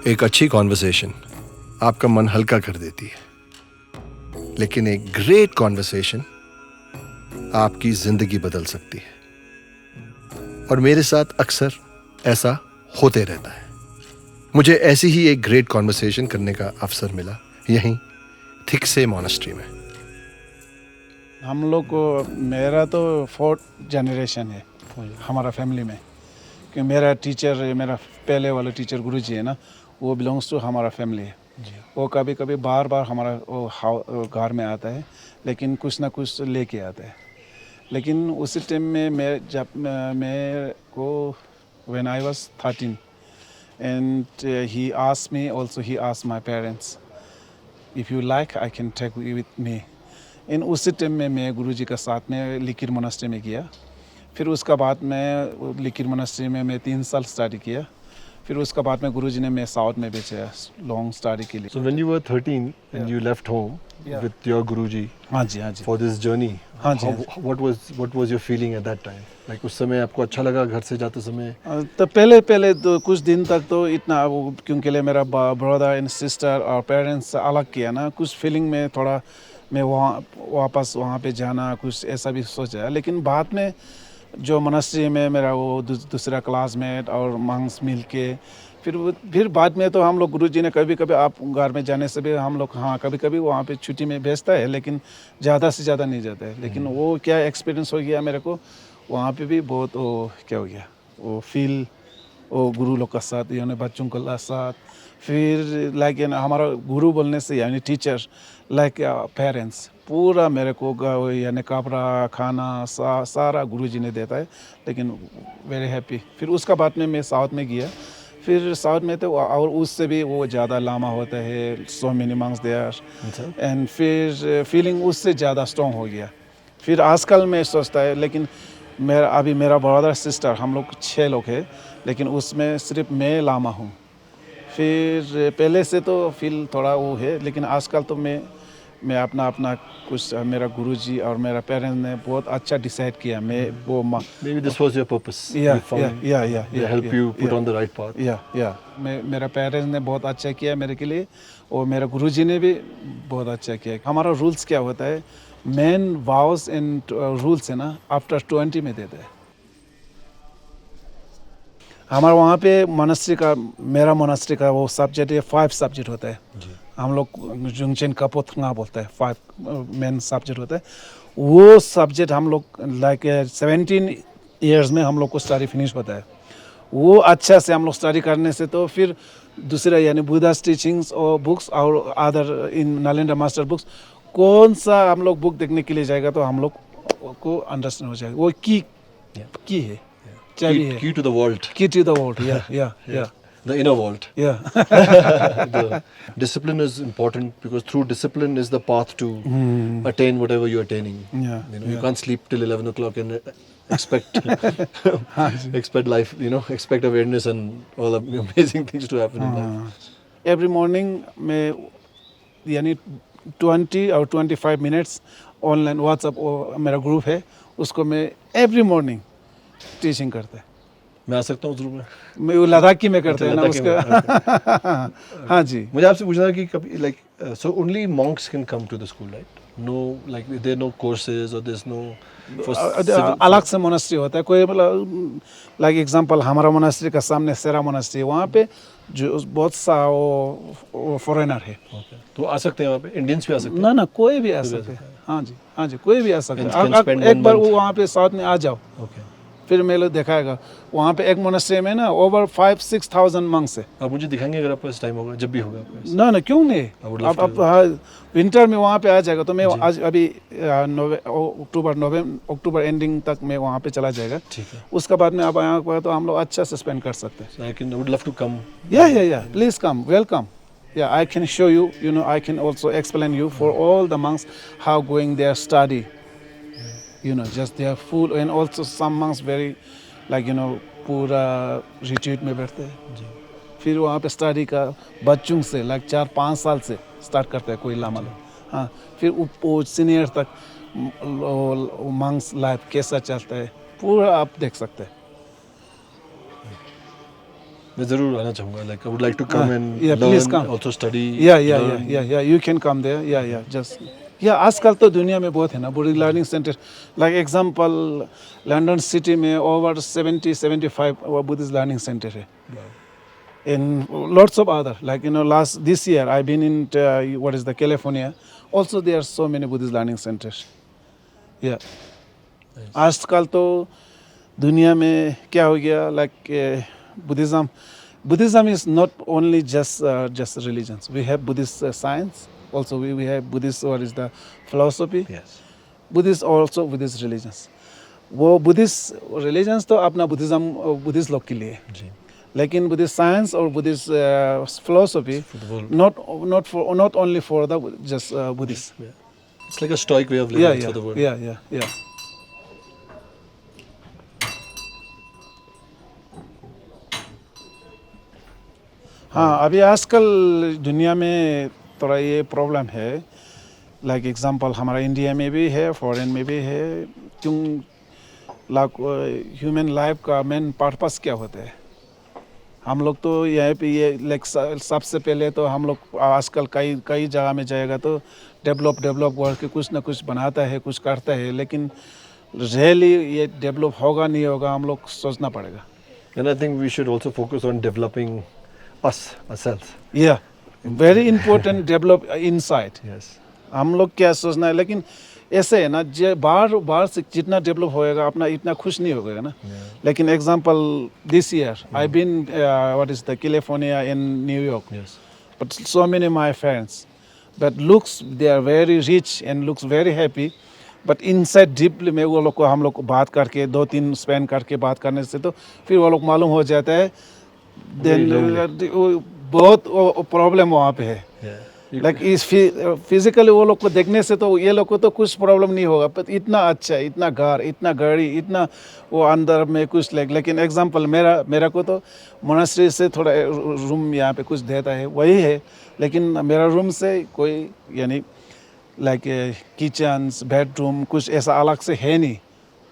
एक अच्छी कॉन्वर्सेशन आपका मन हल्का कर देती है, लेकिन एक ग्रेट कॉन्वर्सेशन आपकी जिंदगी बदल सकती है। और मेरे साथ अक्सर ऐसा होते रहता है। मुझे ऐसी ही एक ग्रेट कॉन्वर्सेशन करने का अवसर मिला यहीं थिकसे मॉनेस्ट्री में। हम लोग को मेरा तो 4th जनरेशन है हमारा फैमिली में, कि मेरा टीचर, मेरा पहले वाला टीचर गुरुजी है ना, वो बिलोंग्स टू हमारा फैमिली है। वो कभी कभी बार बार हमारा वो घर में आता है, लेकिन कुछ ना कुछ लेके आता है। लेकिन उसी टाइम में जब मैं को when I was 13 and he asked me, also he asked my parents, if you like I can take you with me। इन उसी टाइम में मैं गुरुजी का साथ में लिकिर मोनास्ट्री में गया। फिर उसका बाद मैं लिकिर मोनास्ट्री में मैं 3 साल स्टडी किया। फिर उसका बाद में गुरुजी ने मैं साउथ में भेजा लॉन्ग स्टडी के लिए। So when you were 13 and you left home with your Guruji हाँ जी for this journey, हाँ जी। what was your feeling at that time? Like उस समय आपको अच्छा लगा घर से जाते समय? तो पहले तो कुछ दिन तक तो इतना वो, क्योंकि मेरा ब्रदर एंड सिस्टर और पेरेंट्स अलग किया ना, कुछ फीलिंग में थोड़ा मैं वापस वहाँ पे जाना कुछ ऐसा भी सोचा। लेकिन बाद में जो मोनास्ट्री में मेरा वो दूसरा क्लासमेट और मंक्स मिल के फिर बाद में तो हम लोग गुरुजी ने कभी कभी आप घर में जाने से भी हम लोग हाँ कभी कभी वहाँ पे छुट्टी में भेजता है, लेकिन ज़्यादा से ज़्यादा नहीं जाता है। लेकिन वो क्या एक्सपीरियंस हो गया मेरे को वहाँ पे भी बहुत वो क्या हो गया वो फील वो गुरु लोग का साथ यानी बच्चों के साथ। फिर लाइक हमारा गुरु बोलने से यानी टीचर लाइक पेरेंट्स पूरा मेरे को यानी कपड़ा खाना सारा गुरुजी ने देता है। लेकिन वेरी हैप्पी। फिर उसका बाद में मैं साउथ में गया। फिर साउथ में तो और उससे भी वो ज़्यादा लामा होता है, so many monks there and फिर फीलिंग उससे ज़्यादा स्ट्रॉन्ग हो गया। फिर आजकल मैं सोचता है, लेकिन मेरा ब्रदर सिस्टर हम लोग 6 लोग हैं, लेकिन उसमें सिर्फ मैं लामा हूँ। फिर पहले से तो फील थोड़ा वो है, लेकिन आजकल तो मैं अपना कुछ मेरा गुरुजी और मेरा पेरेंट्स ने बहुत अच्छा डिसाइड किया। मैं वो Maybe this was your purpose. Yeah, You found they help you put on the right path. मेरा पेरेंट्स ने बहुत अच्छा किया मेरे के लिए, और मेरा गुरुजी ने भी बहुत अच्छा किया। हमारा रूल्स क्या होता है, मेन वाउस एंड रूल्स है ना आफ्टर 20 में देते हैं। हमारे वहाँ पे मेरा मोनास्ट्री का वो सब्जेक्ट है, 5 सब्जेक्ट होता है। हम लोग जुंगचेन कपोथंगा बोलते हैं, 5 मेन सब्जेक्ट होता है। वो सब्जेक्ट हम लोग लाइक 17 ईयर्स में हम लोग को स्टडी फिनिश होता है। वो अच्छा से हम लोग स्टडी करने से तो फिर दूसरा यानी बुद्धास टीचिंग्स और बुक्स और other in Nalanda master books कौन सा हम लोग बुक देखने के लिए जाएगा तो हम लोग को अंडरस्टैंड हो जाएगा। वो की है, चाबी है। Key to the vault. Key to the vault, yeah. The inner vault. Yeah. The discipline is important because through discipline is the path to attain whatever you're attaining. Yeah, You can't sleep till 11 o'clock and expect life, expect awareness and all the amazing things to happen in life. Every morning मैं यानी 20 और 25 minutes online WhatsApp मेरा group है, उसको मैं every morning teaching करता है। मैं आ सकता हूँ उस रूम में? मैं वो लद्दाखी में करते हैं ना उसका। हाँ जी। मुझे आपसे पूछना था कि कभी like so only monks can come to the school, right? No, like there are no courses or there's no अलग से मोनास्ट्री होता है। कोई मतलब लाइक एग्जांपल हमारा मोनास्ट्री का सामने सेरा मोनास्ट्री है, वहाँ पे जो बहुत सा वो फॉरेनर है। तो आ सकते हैं वहाँ पे? इंडियंस भी आ सकते हैं? ना कोई भी आ सकते हैं। हाँ जी कोई भी आ सकता है। एक बार वो वहाँ पे साथ में आ जाओ, फिर मेरे दिखाएगा। वहाँ पे एक मोनास्ट्री में ना ओवर 5-6,000 मंक्स है। आप मुझे दिखाएंगे अगर आपके पास टाइम होगा, जब भी होगा आपके पास? ना क्यों नहीं। अब विंटर में वहाँ पे आ जाएगा तो मैं आज अभी अक्टूबर एंडिंग तक मैं वहाँ पे चला जाएगा। ठीक है। उसके बाद में आप यहाँ पर तो हम लोग अच्छा से स्पेंड कर सकते हैं। I would love to come. Yeah. Please come. Welcome. Yeah, I can show you. I can also explain you for all the monks how going their study. Just they are full, and also some monks very like पूरा retreat में बैठते हैं। फिर वहाँ पे study का बच्चों से लाइक 4-5 साल से स्टार्ट करते हैं कोई लामा लोग। हाँ, फिर वो सीनियर तक मंक्स लाइफ कैसा चलता है पूरा आप देख सकते हैं। मैं जरूर आना चाहूँगा. Like I would like to come and yeah, please learn, come. also study. Yeah. You can come there. Yeah. Just आजकल तो दुनिया में बहुत है ना Buddhist learning centre. Like example London city में ओवर 70-75 बुद्धिस्ट लर्निंग सेंटर है. And lots of other, like this year I've been in what is the California. Also there are so many Buddhist learning centers. Yeah. आजकल तो दुनिया में क्या हो गया, like Buddhism is not only just religions. We have Buddhist science. Also we have Buddhist, what is the philosophy. Yes. Buddhist also Buddhist religions. वो Buddhist religions तो अपना Buddhist लोग के लिए. लेकिन Buddhist science और Buddhist philosophy not only for the just Buddhists. Yeah. It's like a stoic way of living for the world. Yeah. हाँ, अभी आजकल दुनिया में थोड़ा ये प्रॉब्लम है. लाइक एग्जांपल हमारा इंडिया में भी है, फॉरेन में भी है. क्यों ह्यूमन लाइफ का मेन पर्पस क्या होता है? हम लोग तो यहाँ पे ये लाइक सबसे पहले तो हम लोग आजकल कई जगह में जाएगा तो डेवलप करके कुछ ना कुछ बनाता है, कुछ करता है, लेकिन रियली ये डेवलप होगा नहीं होगा हम लोग सोचना पड़ेगा. And I think we should also focus on developing ourselves. Yeah, very important. Develop inside. Yes. हम लोग क्या सोचना है, लेकिन ऐसे है ना, बाहर से जितना डेवलप होएगा अपना इतना खुश नहीं होगा ना. लेकिन example this year I been what is the California in न्यूयॉर्क. Yes. But so many my friends, but looks they are very rich and looks very happy. But inside deeply में वो लोग को हम लोग को बात करके 2-3 स्पेंड करके बात करने से तो फिर वो लोग मालूम हो जाता है. Then बहुत प्रॉब्लम वहाँ पे है. लाइक इस फिजिकली वो लोग को देखने से तो ये लोग को तो कुछ प्रॉब्लम नहीं होगा. पर इतना अच्छा, इतना घर, इतना गाड़ी, इतना वो अंदर में कुछ लेकिन एग्जांपल मेरा को तो मोनास्ट्री से थोड़ा रूम यहाँ पे कुछ देता है वही है. लेकिन मेरा रूम से कोई यानी लाइक किचन्स, बेडरूम कुछ ऐसा अलग से है नहीं.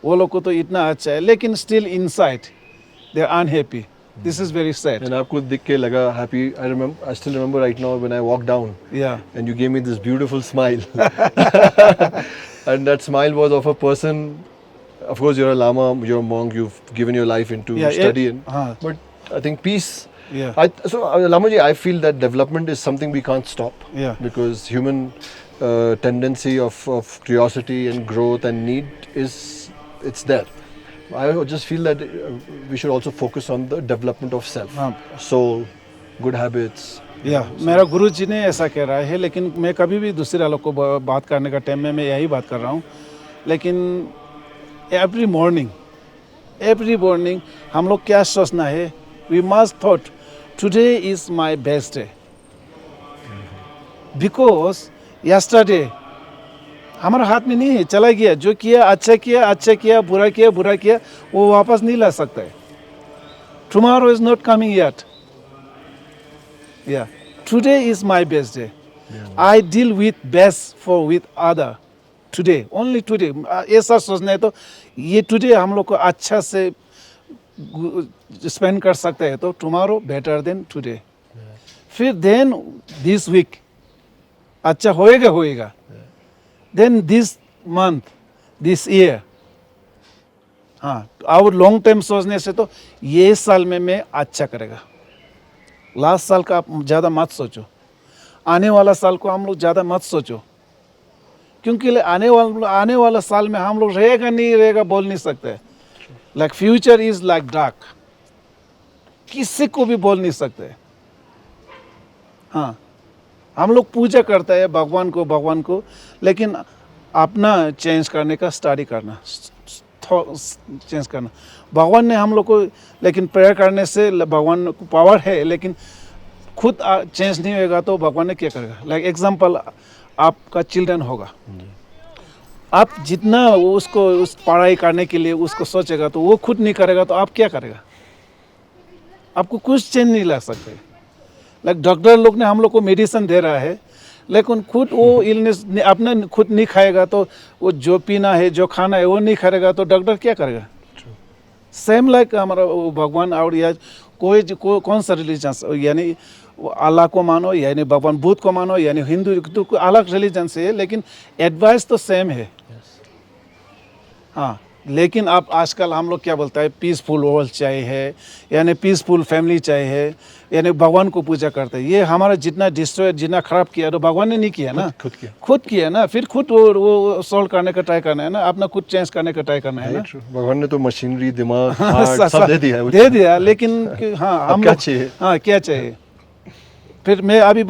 वो लोग को तो इतना अच्छा है, लेकिन still inside they are unhappy. This is very sad. And आपको दिख के लगा happy. I still remember right now when I walked down. Yeah. And you gave me this beautiful smile. And that smile was of a person. Of course, you're a lama, you're a monk. You've given your life into study. But I think peace. Yeah. So Lamaji, I feel that development is something we can't stop. Yeah. Because human tendency of curiosity and growth and need it's there. I just feel that we should also focus on the development of self, soul, good habits. मेरा गुरु जी ने ऐसा कह रहा है, लेकिन मैं कभी भी दूसरे लोग को बात करने का टाइम में मैं यही बात कर रहा हूँ. लेकिन एवरी मॉर्निंग हम लोग क्या सोचना है? We must thought today is my best day, because yesterday हमारा हाथ में नहीं है, चला गया. जो किया अच्छा किया, बुरा किया वो वापस नहीं ला सकता है. Tomorrow is not coming yet. Today is my best day. I deal with best with other today, only today. ऐसा सोचना है तो ये टुडे हम लोग को अच्छा से स्पेंड कर सकते हैं तो टुमारो बेटर देन टुडे. फिर देन दिस वीक अच्छा होएगा. Then this month, this year, और लॉन्ग टाइम सोचने से तो ये साल में मैं अच्छा करेगा. लास्ट साल का आप ज़्यादा मत सोचो, आने वाला साल को हम लोग ज़्यादा मत सोचो, क्योंकि आने वाला साल में हम लोग रहेगा नहीं रहेगा बोल नहीं सकते. Like future is like dark, किसी को भी बोल नहीं सकते. हम लोग पूजा करते हैं भगवान को, लेकिन अपना चेंज करने का स्टडी करना, चेंज करना. भगवान ने हम लोग को, लेकिन प्रेयर करने से भगवान को पावर है, लेकिन खुद चेंज नहीं होगा तो भगवान ने क्या करेगा? लाइक एग्जांपल आपका चिल्ड्रन होगा, आप जितना उसको उस पढ़ाई करने के लिए उसको सोचेगा तो वो खुद नहीं करेगा तो आप क्या करेगा? आपको कुछ चेंज नहीं ला सकते. लाइक डॉक्टर लोग ने हम लोग को मेडिसिन दे रहा है, लेकिन खुद वो इलनेस अपना खुद नहीं खाएगा तो वो जो पीना है, जो खाना है वो नहीं खाएगा तो डॉक्टर क्या करेगा? सेम लाइक हमारा भगवान और या कौन सा रिलीजन, यानी अल्लाह को मानो यानी भगवान बुद्ध को मानो यानी हिंदू, तो कोई अलग रिलीजन से है लेकिन एडवाइस तो सेम है। हाँ, लेकिन अब आजकल हम लोग क्या बोलता है, पीसफुल वर्ल्ड चाहिए है, यानी पीसफुल फैमिली चाहिए है, यानी भगवान को पूजा करते हैं। ये हमारा जितना डिस्ट्रॉय, जितना खराब किया तो भगवान ने नहीं किया ना, खुद किया ना। फिर खुद वो सॉल्व करने का ट्राई करना है ना, अपना खुद चेंज करने का ट्राई करना है ना। भगवान ने तो मशीनरी, दिमाग, हार्ट सब दे दिया है, दे दिया, लेकिन हाँ हम क्या चाहिए? हाँ क्या चाहिए। फिर मैं अभी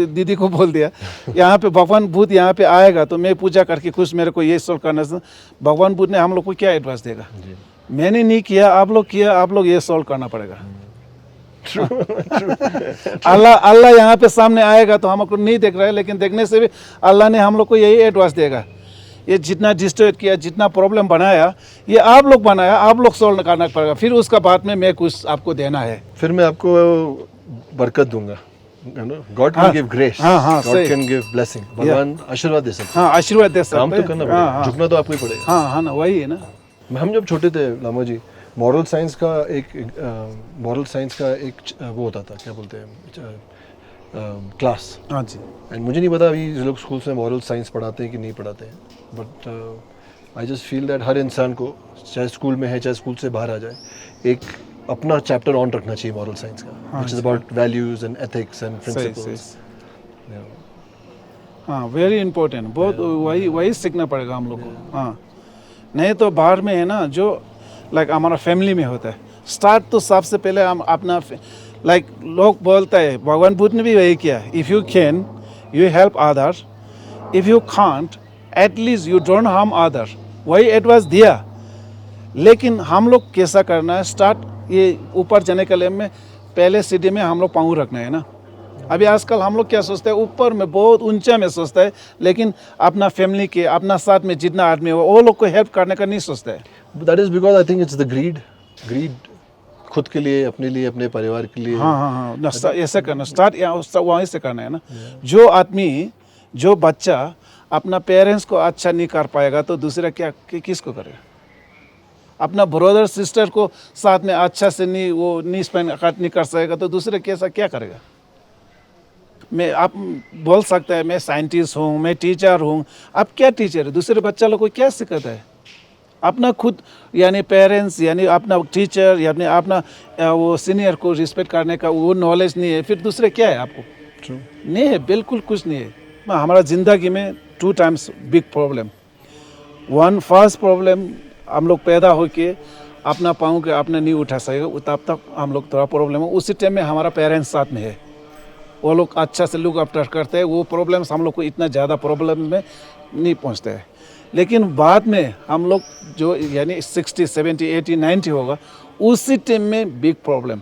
दीदी को बोल दिया यहाँ पे भगवान बुद्ध यहाँ पे आएगा तो मैं पूजा करके खुश, मेरे को ये सॉल्व करना है। भगवान बुद्ध ने हम लोग को क्या एडवाइस देगा? मैंने नहीं किया, आप लोग किया, आप लोग ये सॉल्व करना पड़ेगा। अल्लाह यहाँ पे सामने आएगा तो हम लोग को नहीं देख रहा है, लेकिन देखने से भी अल्लाह ने हम लोग को यही एडवाइस देगा, ये जितना डिस्ट्रॉय किया, जितना प्रॉब्लम बनाया, ये आप लोग बनाया, आप लोग सॉल्व करना पड़ेगा। फिर उसका बाद में मैं कुछ आपको देना है, फिर मैं आपको बरकत दूंगा। God can give grace, God can give blessing, भगवान आशीर्वाद दे सकते हैं। हाँ, आशीर्वाद दे सकते हैं। काम तो करना पड़ेगा, झुकना तो आपको ही पड़ेगा। हाँ हाँ ना, वही है ना। हम जब छोटे थे लामा जी, मॉरल साइंस का एक वो होता था, क्या बोलते हैं, क्लास। हाँ जी। एंड मुझे नहीं पता अभी लोग स्कूल में मॉरल साइंस पढ़ाते हैं कि नहीं पढ़ाते हैं, but I just feel that हर इंसान को, चाहे स्कूल में है चाहे स्कूल से बाहर आ जाए, एक अपना चैप्टर ऑन रखना चाहिए मॉरल साइंस का, which is about values and ethics and principles. हाँ, वेरी इंपॉर्टेंट, बहुत वही सीखना पड़ेगा हम लोग को। हाँ, नहीं तो बाहर में है ना, जो लाइक हमारा फैमिली में होता है, स्टार्ट तो सबसे पहले हम अपना, लाइक लोग बोलता है, भगवान बुद्ध ने भी वही किया, if you can you help other, if you can't at least you don't harm other, वही एडवाइस दिया। लेकिन हम लोग कैसा करना है, स्टार्ट ये ऊपर जाने के लिए में पहले सीढ़ी में हम लोग पाँव रखना है ना। अभी आजकल हम लोग क्या सोचते हैं, ऊपर में बहुत ऊंचा में सोचता है, लेकिन अपना फैमिली के, अपना साथ में जितना आदमी हो वो लोग को हेल्प करने का नहीं सोचता है। That is because I think it's the greed, खुद के लिए, अपने लिए, अपने परिवार के लिए। हाँ हाँ हाँ, ऐसा करना, स्टार्ट वहीं से करना है ना। जो आदमी, जो बच्चा अपना पेरेंट्स को अच्छा नहीं कर पाएगा तो दूसरा क्या किसको करेगा? अपना ब्रदर सिस्टर को साथ में अच्छा से नहीं स्पेंड नहीं कर सकेगा तो दूसरे कैसा क्या करेगा? मैं, आप बोल सकता है मैं साइंटिस्ट हूँ, मैं टीचर हूँ, आप क्या टीचर है? दूसरे बच्चा लोग को क्या सिखाता है? अपना खुद यानी पेरेंट्स, यानी अपना टीचर, यानी अपना वो सीनियर को रिस्पेक्ट करने का वो नॉलेज नहीं है, फिर दूसरे क्या है आपको? True. नहीं है, बिल्कुल कुछ नहीं है। हमारा ज़िंदगी में 2 times big problem. One first problem, हम लोग पैदा होके अपना पाँव के अपने नहीं उठा सकेगा, तब तक हम लोग थोड़ा प्रॉब्लम है। उसी टाइम में हमारा पेरेंट्स साथ में है, वो लोग अच्छा से लुक आफ्टर करते हैं, वो प्रॉब्लम्स हम लोग को इतना ज़्यादा प्रॉब्लम में नहीं पहुंचते हैं। लेकिन बाद में हम लोग जो यानी 60, 70, 80, 90 होगा, उसी टाइम में बिग प्रॉब्लम।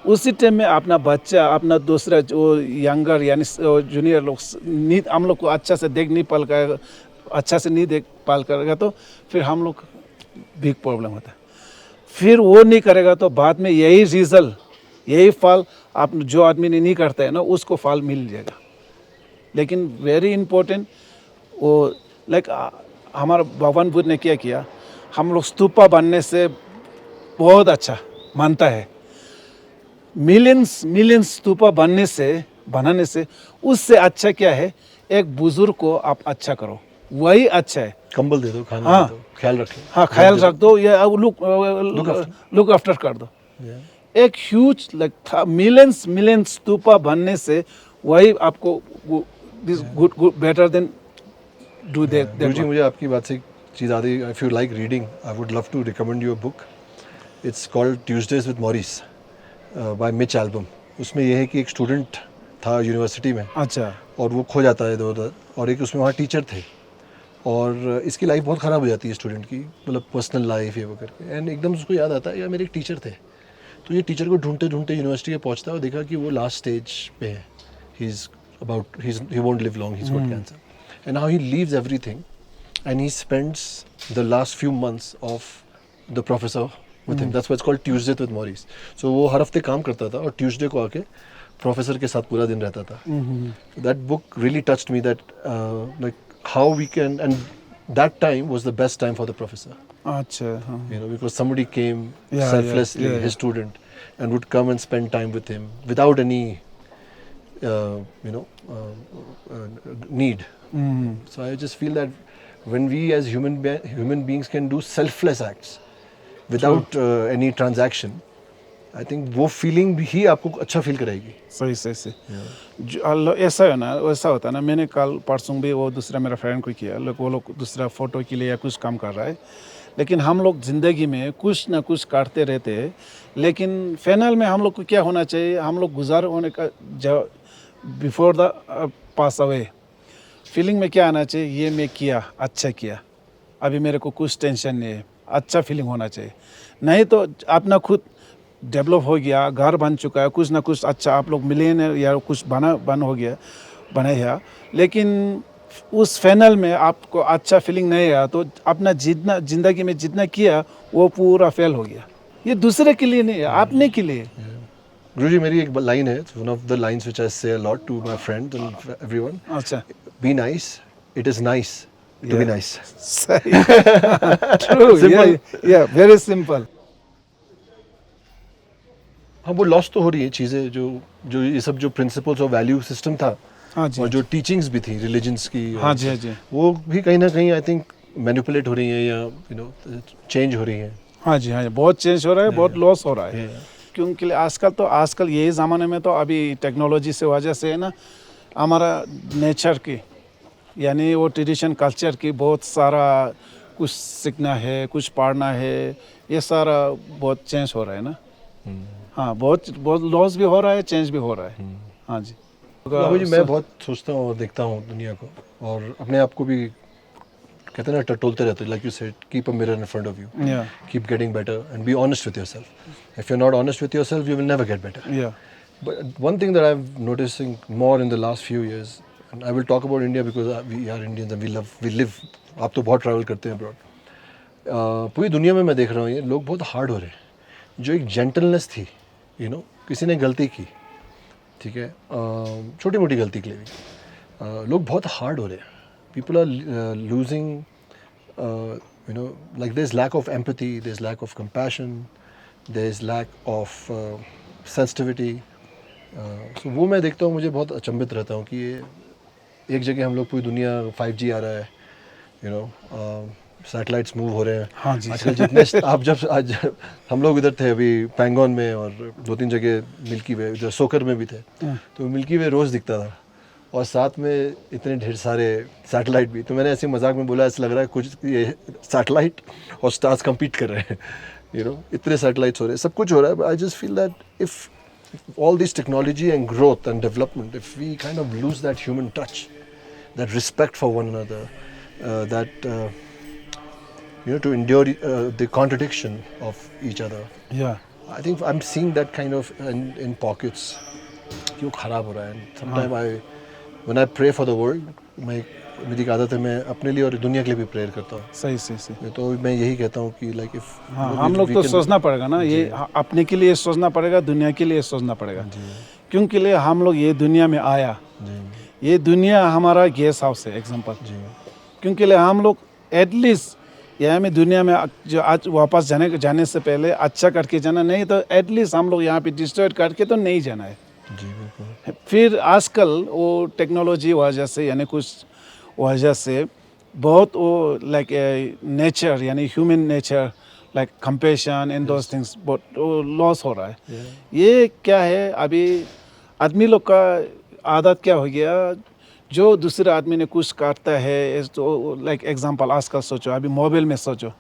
उसी टाइम में अपना बच्चा, अपना दूसरा जो यंगर यानी जूनियर लोग नहीं, हम लोग को अच्छा से देख नहीं पाल कर, अच्छा से नहीं देख पाल करेगा तो फिर हम लोग बिग प्रॉब्लम होता है। फिर वो नहीं करेगा तो बाद में यही रिजल्ट, यही फल आप जो आदमी ने नहीं करता है ना, उसको फल मिल जाएगा। लेकिन वेरी इम्पोर्टेंट, वो लाइक हमारा भगवान बुद्ध ने क्या किया, हम लोग स्तूपा बनने से बहुत अच्छा मानता है। मिलियंस स्तूपा बनाने से उससे अच्छा क्या है, एक बुजुर्ग को आप अच्छा करो, वही अच्छा है। कंबल दे दो, खाना हाँ, दे दो, ख्याल रखो। हाँ, ख्याल रख दो, या लुक आफ्टर कर दो। एक ह्यूज लाइक मिलियंस स्तूपा बनने से वही आपको this good better than do that. Guruji, मुझे आपकी बात से एक चीज़ आती है। If you like reading, I would love to recommend you a book. It's called Tuesdays with Morrie by Mitch Albom. उसमें यह है कि एक स्टूडेंट था यूनिवर्सिटी में, अच्छा, और वो खो जाता है इधर उधर, और एक उसमें वहाँ टीचर थे, और इसकी लाइफ बहुत ख़राब हो जाती है स्टूडेंट की, मतलब पर्सनल लाइफ ये वो करके। एंड एकदम उसको याद आता है यार मेरे एक टीचर थे। तो ये टीचर को ढूंढते ढूंढते यूनिवर्सिटी में पहुंचता है और देखा कि वो लास्ट स्टेज पे है, he won't live long, he's got cancer, and now he leaves everything and he spends the last few months of the professor with him. That's why it's called Tuesday with Maurice. So वो हर हफ्ते काम करता था और Tuesday को आके professor के साथ पूरा दिन रहता था. That book really touched me, that like how we can, and that time was the best time for the professor. अच्छा, हाँ. You know, because somebody came Yeah, selflessly, yeah, yeah. his student, and would come and spend time with him without any need. So I just feel that when we as human beings can do selfless acts without any transaction, I think वो feeling भी ही आपको अच्छा feel कराएगी. सही सही सही. ऐसा है ना, वैसा होता है ना. मैंने कल परसों भी वो दूसरा मेरा फ्रेंड को किया, वो लोग दूसरा फोटो के लिए या कुछ काम कर रहा है, लेकिन हम लोग ज़िंदगी में कुछ ना कुछ करते रहते हैं, लेकिन फाइनल में हम लोग को क्या होना चाहिए, हम लोग गुजार होने का जब before the pass away feeling में क्या आना चाहिए, ये मैं किया, अच्छा किया, अभी मेरे को कुछ टेंशन नहीं है, अच्छा फीलिंग होना चाहिए. नहीं तो अपना खुद डेवलप हो गया, घर बन चुका है, कुछ ना कुछ अच्छा आप लोग मिलियनेयर या कुछ बन हो गया, बनाया, लेकिन उस फाइनल में आपको अच्छा फीलिंग नहीं आया तो अपना जितना ज़िंदगी में जितना किया वो पूरा फेल हो गया. ये दूसरे के लिए नहीं है, आपने के लिए. गुरुजी मेरी एक लाइन है, one of the lines which I say a lot to my friends and everyone. अच्छा. Be nice. It is nice to be nice. सही. True. Simple. Yeah, very simple. हाँ वो लॉस तो हो रही है चीज़ें, जो ये सब जो प्रिंसिपल्स और वैल्यू सिस्टम था, हाँ जी, और जो टीचिंग्स भी थी रिलीजन्स की, हाँ जी, हाँ जी, वो भी कहीं ना कहीं आई थिंक मैनिपुलेट हो रही हैं या चेंज हो रही हैं. हाँ जी, हाँ जी, बहुत चेंज हो रहा है, बहुत लॉस हो रहा है. क्योंकि आजकल यही ज़माने में तो अभी टेक्नोलॉजी से वजह से है ना, हमारा नेचर की यानी वो ट्रेडिशन कल्चर की बहुत सारा कुछ सीखना है, कुछ पढ़ना है, ये सारा बहुत चेंज हो रहा है ना. हाँ, बहुत लॉस भी हो रहा है, चेंज भी हो रहा है. हाँ जी. बाबू जी मैं बहुत सोचता हूँ और देखता हूँ दुनिया को, और अपने आप को भी कहते हैं ना टटोलते रहते हैं. Like you said, keep a mirror in front of you, keep getting better and be honest with yourself. If you are not honest with yourself you will never get better. But one thing that I am noticing more in the last few years, and I will talk about India because we are Indians and we live. आप तो बहुत travel करते हैं abroad. पूरी दुनिया में मैं देख रहा हूँ ये लोग बहुत हार्ड हो रहे हैं. जो एक जेंटलनेस थी, किसी ने गलती की, ठीक है, छोटी मोटी गलती के लिए भी लोग बहुत हार्ड हो रहे हैं. People are losing, like there's lack of empathy, there's lack of compassion, there's lack of sensitivity. So वो मैं देखता हूँ, मुझे बहुत अचंभित रहता हूँ कि ये एक जगह हम लोग पूरी दुनिया 5G आ रहा है, सैटेलाइट्स मूव हो रहे हैं. हाँ जी. आजकल जितने आज हम लोग इधर थे अभी पैंगोन में, और 2-3 जगह मिल्की वे, इधर सोकर में भी थे, तो मिल्की वे रोज़ दिखता था, और साथ में इतने ढेर सारे सैटेलाइट भी. तो मैंने ऐसे मजाक में बोला, ऐसा लग रहा है कुछ ये सैटेलाइट और स्टार्स कम्पीट कर रहे हैं. इतने सैटेलाइट्स हो रहे हैं, सब कुछ हो रहा है. आई just feel that if all this technology and growth and development, if we kind of lose that human touch, that respect for one another, to endure the contradiction of each other. Yeah. I think I'm seeing that kind of in pockets. क्यों खराब हो रहा है. Sometimes when I pray for the world, मेरी एक आदत है, मैं अपने लिए और दुनिया के लिए भी प्रेयर करता हूँ. सही. तो मैं यही कहता हूँ कि लाइक इफ हम लोग तो सोचना पड़ेगा ना, ये अपने के लिए सोचना पड़ेगा, दुनिया के लिए सोचना पड़ेगा. क्योंकि लिए हम लोग ये दुनिया में आया, ये दुनिया हमारा गेस्ट हाउस है एग्जाम्पल. क्योंकि लिए हम लोग एटलीस्ट यहाँ में दुनिया में जो आज वापस जाने से पहले अच्छा करके जाना, नहीं तो एटलीस्ट हम लोग यहाँ पे डिस्ट्रॉय करके तो नहीं जाना है. फिर आजकल वो टेक्नोलॉजी वजह से यानी कुछ वजह से बहुत वो लाइक नेचर यानी human nature like compassion and those things बहुत लॉस हो रहा है. ये क्या है, अभी आदमी लोग का आदत क्या हो गया, जो दूसरे आदमी ने कुछ काटता है, तो लाइक एग्जांपल आजकल सोचो, अभी मोबाइल में सोचो,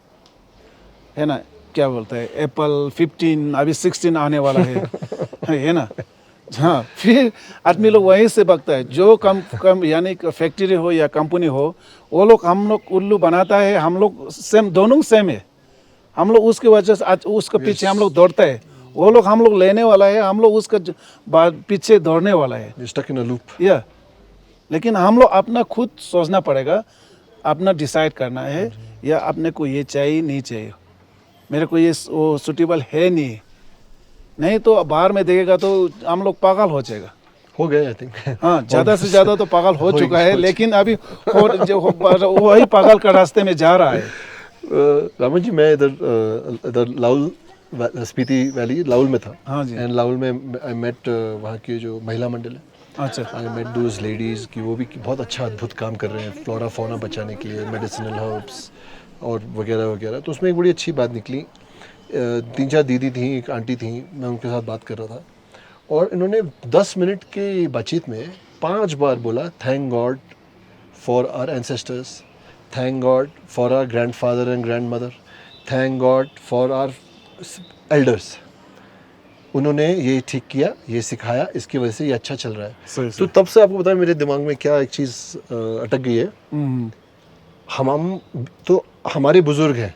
है ना, क्या बोलते हैं, एप्पल 15 अभी 16 आने वाला है ना. हाँ, फिर आदमी लोग वहीं से बकता है. जो कम यानी फैक्ट्री हो या कंपनी हो, वो लोग हम लोग उल्लू बनाता है, हम लोग सेम, दोनों सेम है. हम लोग उसकी वजह से आज उसके पीछे हम लोग दौड़ते हैं. वो लोग हम लोग लेने वाला है, हम लोग उसका पीछे दौड़ने वाला है. Stuck in a loop. या लेकिन हम लोग अपना खुद सोचना पड़ेगा, अपना डिसाइड करना है, या अपने को ये चाहिए नहीं चाहिए, मेरे को ये वो सूटेबल है नहीं तो बाहर में देखेगा तो हम लोग पागल हो जाएगा. हो गए आई थिंक. हाँ, ज़्यादा से ज़्यादा तो पागल हो चुका है, लेकिन अभी वही पागल का रास्ते में जा रहा है. रामन जी, मैं इधर स्पीति वैली लाहौल में था. हाँ जी. एंड लाहौल में आई मेट वहाँ की जो महिला मंडल है, अच्छा. आई मेट दोज लेडीज़ कि वो भी बहुत अच्छा अद्भुत काम कर रहे हैं फ्लोरा फौना बचाने के लिए, मेडिसिनल हर्ब्स और वगैरह वगैरह. तो उसमें एक बड़ी अच्छी बात निकली. 3-4 दीदी थी, एक आंटी थी, मैं उनके साथ बात कर रहा था और इन्होंने 10 मिनट की बातचीत में 5 बार बोला thank God for our ancestors, thank God for our grandfather and grandmother, thank God for our elders. उन्होंने ये ठीक किया, ये सिखाया, इसकी वजह से ये अच्छा चल रहा है. सही तो तब से आपको पता है मेरे दिमाग में क्या एक चीज़ अटक गई है. हम्म. हम तो हमारे बुजुर्ग हैं,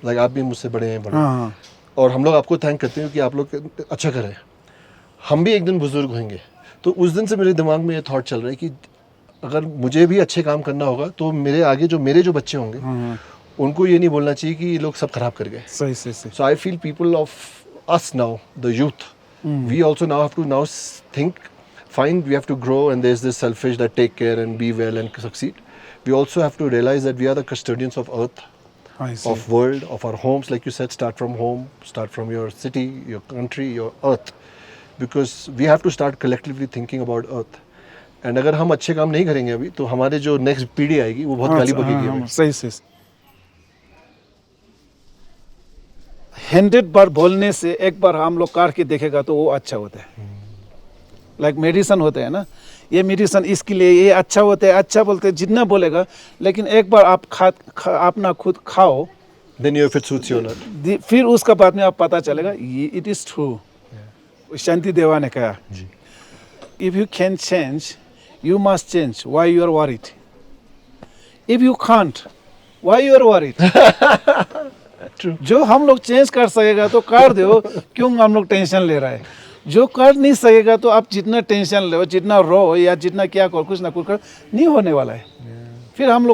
लाइक आप भी मुझसे बड़े हैं, बड़े, हाँ. और हम लोग आपको थैंक करते हैं कि आप लोग अच्छा करें. हम भी एक दिन बुजुर्ग होंगे. तो उस दिन से मेरे दिमाग में ये थॉट चल रहा है कि अगर मुझे भी अच्छे काम करना होगा तो मेरे आगे जो मेरे जो बच्चे होंगे हाँ. उनको ये नहीं बोलना चाहिए कि ये लोग सब खराब कर गए. सही सही सही. So I feel people of us now, the youth, we also now have to now think, fine, we have to grow and there's this selfish that take care and be well and succeed. We also have to realize that we are the custodians of earth, I see. of world, of our homes. Like you said, start from home, start from your city, your country, your earth. Because we have to start collectively thinking about earth. And अगर हम अच्छे काम नहीं करेंगे अभी तो हमारे जो नेक्स्ट पीढ़ी आएगी वो बहुत गाली बकेगी हमें. सही सही. 100 बार बोलने से एक बार हम लोग काट के देखेगा तो वो अच्छा होता है. लाइक मेडिसिन होते हैं ना, ये मेडिसिन इसके लिए ये अच्छा होता है, अच्छा बोलते हैं जितना बोलेगा, लेकिन एक बार आप अपना खुद खाओ, Then you if it suits you or not. फिर उसका बाद में आप पता चलेगा ये इट इज ट्रू. शांति देवा ने कहा if you can change you must change, why you are worried. If you can't, why you are worried. जो हम लोग चेंज कर सकेगा तो कर दो, क्यों हम लोग टेंशन ले रहा है. जो कर नहीं सकेगा तो आप जितना टेंशन लो, जितना रो या जितना क्या करो, कुछ ना कुछ कर नहीं होने वाला है. फिर हम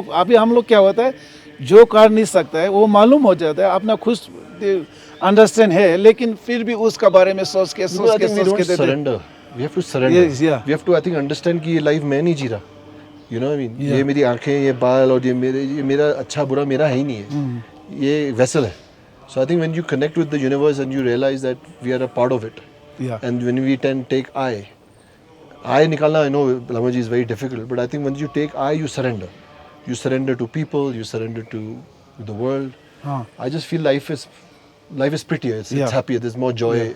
लोग क्या होता है, जो कर नहीं सकता है वो मालूम हो जाता है, अपना खुद अंडरस्टैंड है, लेकिन फिर भी उसका बारे में सोच के surrender. We have to surrender. Yes, yeah. We have to I think understand कि ये लाइफ मैं नहीं जी रहा. You know what I mean? Yeah. ये मेरी आंखें, ये बाल और ये मेरा अच्छा बुरा मेरा है ही नहीं है. ये वेसल है. So I think when you connect with the universe and you realize that we are a part of it. Yeah. And when we take I निकालना, I know language is very difficult, but I think when you take I, you surrender. You surrender to people, you surrender to the world. हाँ. I just feel life is prettier. It's happier. There's more joy. Yeah.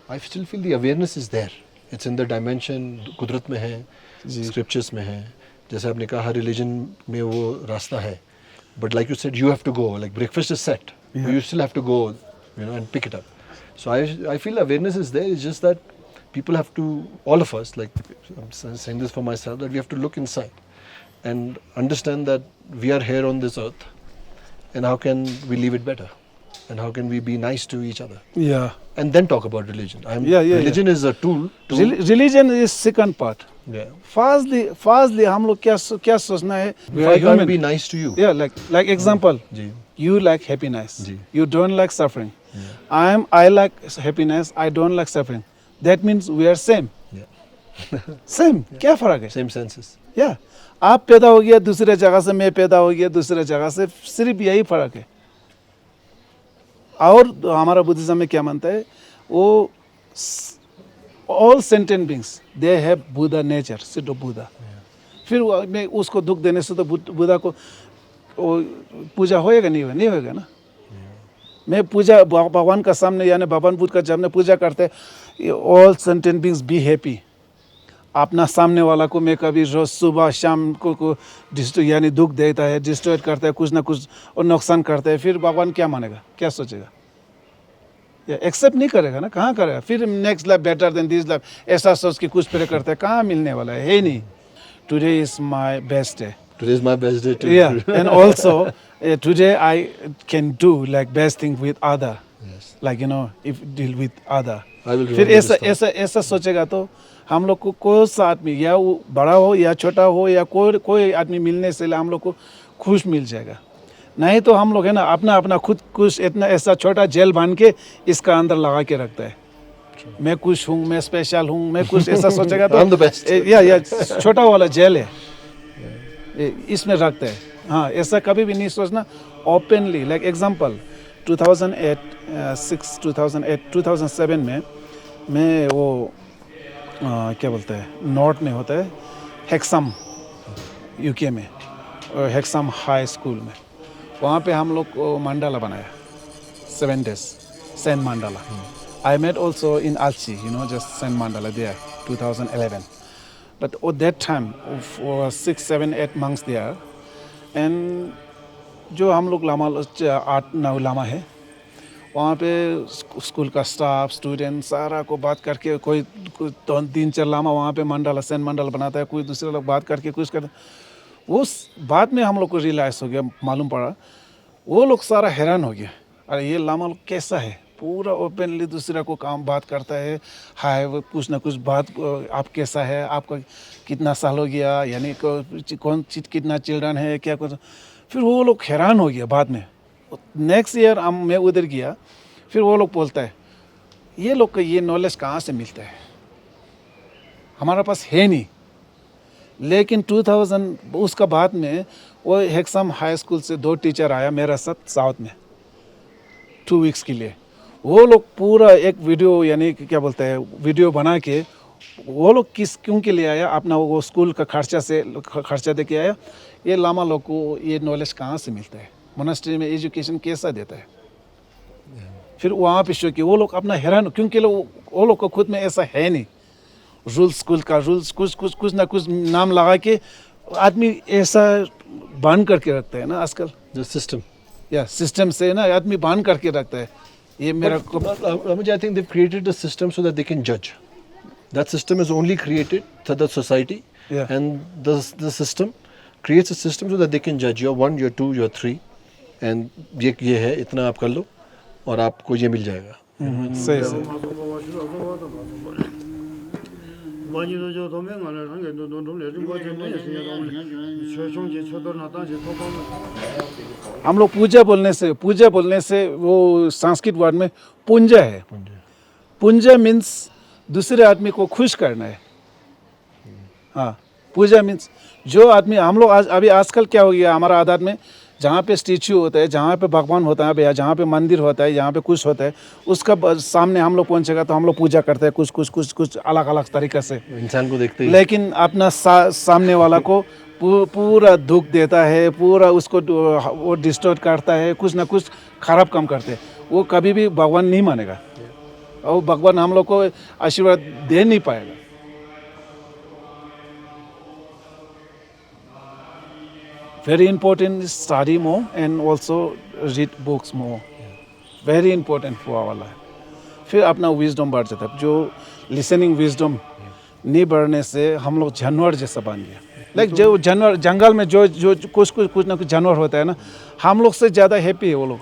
I still feel the awareness is there. It's in the dimension. कुदरत में है, scriptures में है. जैसे आपने कहा हर religion में वो रास्ता है. But like you said, you have to go. Like breakfast is set. Yeah. You still have to go, and pick it up. So I feel awareness is there. It's just that people have to, all of us, like I'm saying this for myself, that we have to look inside and understand that we are here on this earth, and how can we leave it better, and how can we be nice to each other, Yeah. and then talk about religion. Religion is a tool. Religion is second part. Yeah. Firstly हम लोग क्या सोचना है, If I can't be nice to you. Yeah, like example, ji. you like happiness, ji. you don't like suffering. I like happiness, I don't like suffering. That means we are same. Yeah. Same. क्या फर्क है? Same senses. Yeah. आप पैदा हो गया दूसरे जगह से, मैं पैदा हो गया दूसरे जगह से, सिर्फ यही फर्क है. और हमारा बुद्धिज्म में क्या मानता है, वो all sentient beings they have Buddha nature, pseudo Buddha. फिर मैं उसको दुख देने से तो बुद्धा को पूजा होएगा नहीं होएगा ना. मैं पूजा भगवान का सामने यानी भगवान बुद्ध का सामने पूजा करते all scented beings be happy. अपना सामने वाला को मैं कभी रोज सुबह शाम को डिस्ट्रॉय यानी दुख देता है, डिस्ट्रॉय करता है, कुछ ना कुछ और नुकसान करता है, फिर भगवान क्या मानेगा, क्या सोचेगा, या एक्सेप्ट नहीं करेगा ना. कहाँ करेगा फिर next life better than this life, ऐसा सोच के कुछ प्रे करता है, कहाँ मिलने वाला है नहीं. Today is my best day. Today is my best day too. Yeah, and also today I can do like best thing with other. Yes. Like if deal with other. I will फिर remember this thought. ऐसा सोचेगा तो हम लोग को कोई सा आदमी या वो बड़ा हो या छोटा हो या कोई आदमी मिलने से हम लोग को खुश मिल जाएगा. नहीं तो हम लोग है ना अपना खुद कुछ इतना ऐसा छोटा जेल बांध के इसका अंदर लगा के रखता है. मैं कुछ हूँ, मैं स्पेशल हूँ, मैं कुछ ऐसा सोचेगा तो I'm the best. या छोटा वाला जेल है, इसमें रखते हैं. हाँ, ऐसा कभी भी नहीं सोचना. ओपनली लाइक एग्जांपल, 2007 में मैं वो क्या बोलते हैं नॉर्थ में होता है हेक्सम यूके में और हेक्सम हाई स्कूल में वहाँ पे हम लोग को मंडाला बनाया 7 days सेंट mandala I met also in Alchi just Saint Mandala there 2011 but at that time for 6, 7, 8 months there and जो हम लोग लामा 8-9 लामा है वहाँ पे स्कूल का स्टाफ स्टूडेंट सारा को बात करके कोई 3-4 लामा वहाँ पे मंडल सेंट मंडल बनाता है कोई दूसरे लोग बात करके कुछ करते उस बाद में हम लोग को रियलाइज़ हो गया मालूम पड़ा वो लोग सारा हैरान हो गया अरे ये लामा लोग कैसा है पूरा ओपनली दूसरे को काम बात करता है हाय वो कुछ ना कुछ बात आप कैसा है आपका कितना साल हो गया यानी कौन चीज कितना चिल्ड्रन है क्या कुछ फिर वो लोग हैरान हो गया बाद में नेक्स्ट ईयर मैं उधर गया फिर वो लोग बोलता है ये लोग का ये नॉलेज कहाँ से मिलता है हमारे पास है नहीं लेकिन 2000 उसका बाद में वो हेक्सम हाई स्कूल से 2 टीचर आया मेरा साथ साउथ में 2 weeks के लिए वो लोग पूरा एक वीडियो यानी क्या बोलते हैं वीडियो बना के वो लोग क्यों के लिए आया अपना वो स्कूल का खर्चा दे के आया ये लामा लोग को ये नॉलेज कहाँ से मिलता है मोनास्ट्री में एजुकेशन कैसा देता है फिर वहाँ पे शो किया वो लोग अपना हैरान क्योंकि वो लोग को खुद में ऐसा है नहीं रूल्स स्कूल का रूल्स कुछ ना कुछ नाम लगा के आदमी ऐसा बांध करके रखता है ना आजकल सिस्टम या सिस्टम से ना आदमी बांध करके रखता है ये मेरा I think they've created a system so that they can judge. That system is only created for the society, and the system creates a system so that they can judge. You're 1, you're 2, you're 3, and ये है इतना आप कर लो और आपको ये मिल जाएगा. सही हम लोग पूजा बोलने से वो संस्कृत वर्ड में पुंजा है पुंजा मीन्स दूसरे आदमी को खुश करना है हाँ पूजा मीन्स जो आदमी हम लोग अभी आजकल क्या हो गया हमारा आदत में जहाँ पे स्टैचू होता है जहाँ पे भगवान होता है या जहाँ पे मंदिर होता है जहाँ पे कुछ होता है उसका सामने हम लोग पहुँचेगा तो हम लोग पूजा करते हैं कुछ अलग अलग तरीके से इंसान को देखते ही लेकिन अपना सामने वाला को पूरा दुख देता है पूरा उसको वो डिस्टर्ब करता है कुछ ना कुछ खराब काम करते हैं वो कभी भी भगवान नहीं मानेगा और भगवान हम लोग को आशीर्वाद दे नहीं पाएगा very important is study more and also read books more very important for our life फिर अपना wisdom बढ़ जाता है जो listening wisdom नहीं बढ़ने से हम लोग जानवर जैसा बन गया लाइक जो जानवर जंगल में जो कुछ ना कुछ जानवर होता है ना हम लोग से ज़्यादा हैप्पी है वो लोग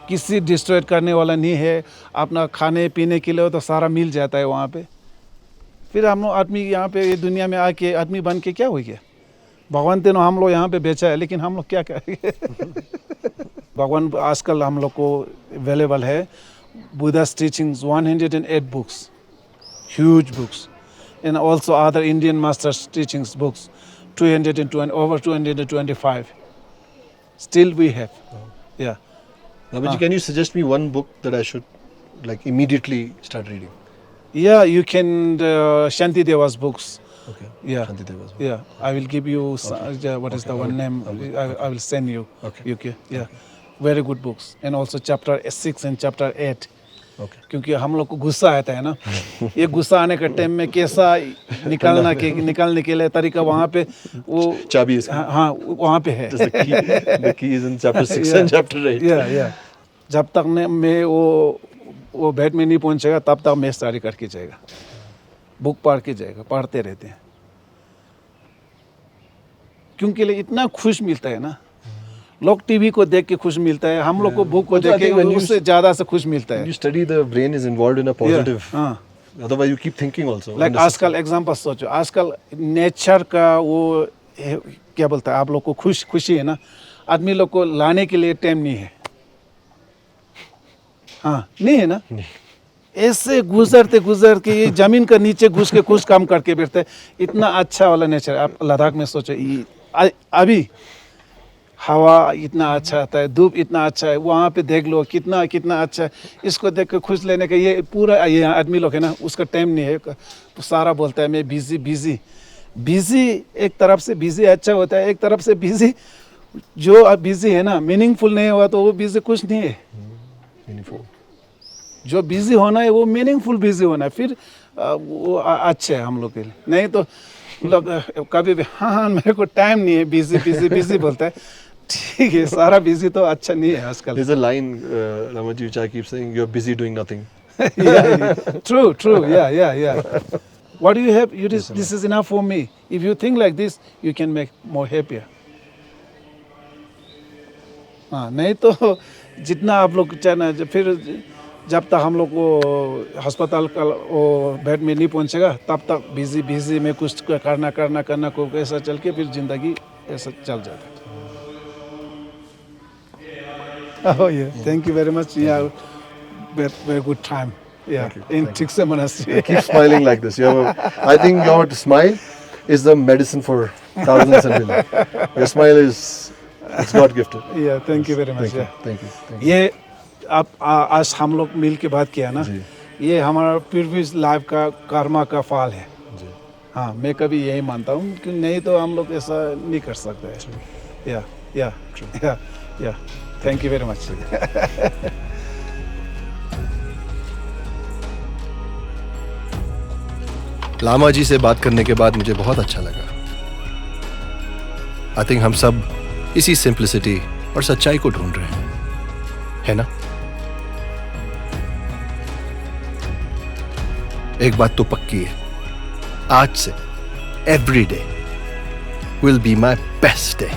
किसी डिस्ट्रॉय करने वाला नहीं है अपना खाने पीने के लिए तो सारा मिल जाता है वहाँ पे फिर हम लोग आदमी यहाँ पे ये दुनिया में आके आदमी बन के क्या हो गया भगवान तेनो हम लोग यहाँ पे बेचा है लेकिन हम लोग क्या करेंगे भगवान आजकल हम लोग को अवेलेबल है बुद्धा's teachings 108 books huge books and also other Indian masters teachings books 220 over 225 still we have yeah Babaji, can you suggest me one book that I should like immediately start reading? Yeah, you can Shanti Deva's books. Okay. Yeah. Shanti Deva's book. Yeah, I will give you what is the one name I will send you. Okay. Okay. Yeah. Very good books and also chapter 6 and chapter 8. Okay. क्योंकि हम लोग को गुस्सा आता है ना ये गुस्सा आने के टाइम में कैसा निकालने के लिए तरीका वहाँ पे वो चाबी हाँ वहाँ पे है the key is in chapter 6 and chapter 8. yeah. जब तक मैं वो बेड में नहीं पहुँचेगा तब तक मैं स्टडी करके जाएगा बुक पढ़ के जाएगा पढ़ते रहते हैं क्योंकि इतना खुश मिलता है ना लोग टीवी को देख के खुश मिलता है हम लोग को बुक को देख के उससे ज़्यादा से खुश मिलता है You study the brain is involved in a positive. Otherwise you keep thinking also. Like आजकल एग्जाम्पल सोचो आजकल नेचर का वो क्या बोलता है आप लोग को खुशी है ना आदमी लोग को लाने के लिए टाइम नहीं है हाँ नहीं है ना ऐसे गुजर के ये जमीन का नीचे घुस के कुछ काम करके बैठते हैं इतना अच्छा वाला नेचर आप लद्दाख में सोचो अभी हवा इतना अच्छा आता है, धूप इतना अच्छा है, वहाँ पे देख लो कितना कितना अच्छा है। इसको देख कर खुश लेने का ये पूरा ये आदमी लोग है ना, उसका टाइम नहीं है। तो सारा बोलता है मैं बिजी बिजी बिजी। एक तरफ से बिजी अच्छा होता है, एक तरफ से बिजी जो अब बिजी है ना मीनिंगफुल नहीं हुआ तो वो बिजी कुछ नहीं है। Meaningful. जो बिजी होना है वो मीनिंगफुल बिजी होना है, फिर वो अच्छा है हम लोग के लिए। नहीं तो लोग कभी भी हाँ मेरे को टाइम नहीं है, बिजी बिजी बिजी बोलता है। ठीक है, सारा बिजी तो अच्छा नहीं है आजकल। There's a line, Ramaji, which I keep saying, you're busy doing nothing. True. Yeah. What do you have? This is enough for me. If you think like this, you can make more happier. हाँ, नहीं तो जितना आप लोग चाहना, फिर जब तक हम लोग को अस्पताल का वो बेड में नहीं पहुंचेगा तब तक बिजी में कुछ करना को ऐसा चल के फिर जिंदगी ऐसा चल जाता है। Oh yeah, thank you very much. Yeah, very good time. Yeah, in Tikse Monastery. Keep smiling like this. I think your smile is the medicine for thousands and millions. Your smile it's God gifted. Yeah, thank you very much. Thank you. ये आप आज हम लोग मिल के बात किया ना, ये हमारा प्रीवियस लाइफ का कर्मा का फल है। हाँ, मैं कभी यही मानता हूँ कि नहीं तो हम लोग ऐसा नहीं कर सकते। या thank you very much. Lama ji से बात करने के बाद मुझे बहुत अच्छा लगा। आई थिंक हम सब इसी सिंप्लिसिटी और सच्चाई को ढूंढ रहे हैं, है ना? एक बात तो पक्की है, आज से every day will be my best day.